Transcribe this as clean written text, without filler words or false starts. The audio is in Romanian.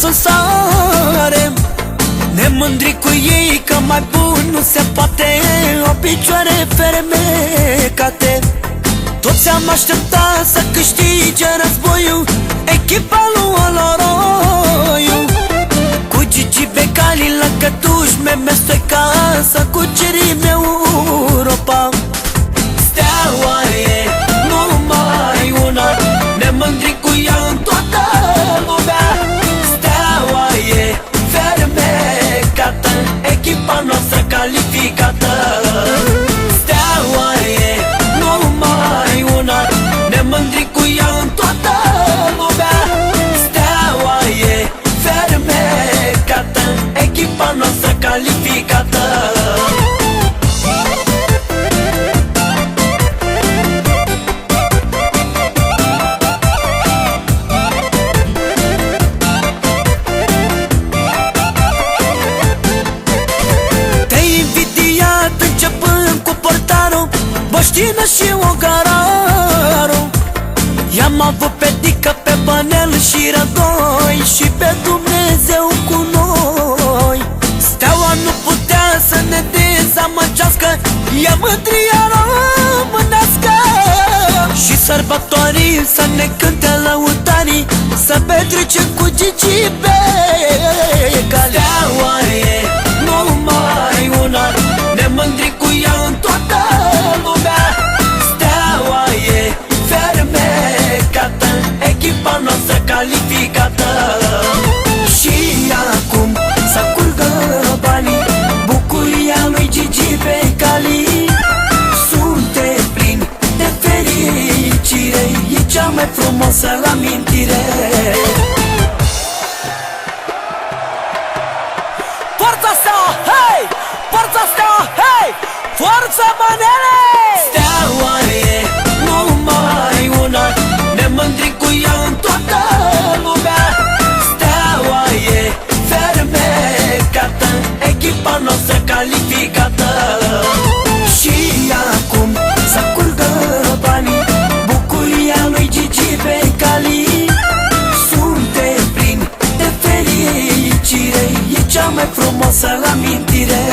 sus în sare. Ne mândri cu ei că mai bun nu se poate. O picioare fermecate. Toți am așteptat să câștige războiul echipa lui Oloroiu. Cu Gigi Becali la cătuși, Meme Stoica să cucerim Europa. Steaua e numai una, ne mândrim cu ea în toată lumea. Steaua e fermecată, echipa noastră calificată. Steaua e numai una, ne mândrim cu ea în toată lumea. Steaua e fermecată, echipa noastră calificată. Boștină și Ogararu. I-am avut pe Dică, pe Banel și Rădoi, și pe Dumnezeu cu noi. Steaua nu putea să ne dezamăgească, e mândria românească. Și sărbătorii să ne cânte lăutarii, să petrecem cu Gigi Becali. Steaua e numai una, ne mândrim cu ea în toată lumea. Steaua e fermecată, echipa noastră calificată. Și acum să curgă banii, bucuria lui Gigi Becali. Suntem plini de fericire, e cea mai frumoasă amintire. Forța Steaua, hei! Forța Steaua, hei! Forța Manele! Steaua e numai una, ne mândrim cu ea în toată lumea. Steaua e fermecată, echipa noastră calificată. Și acum să curgă banii, bucuria lui Gigi Becali. Suntem plini de fericire, e cea mai frumoasă amintire.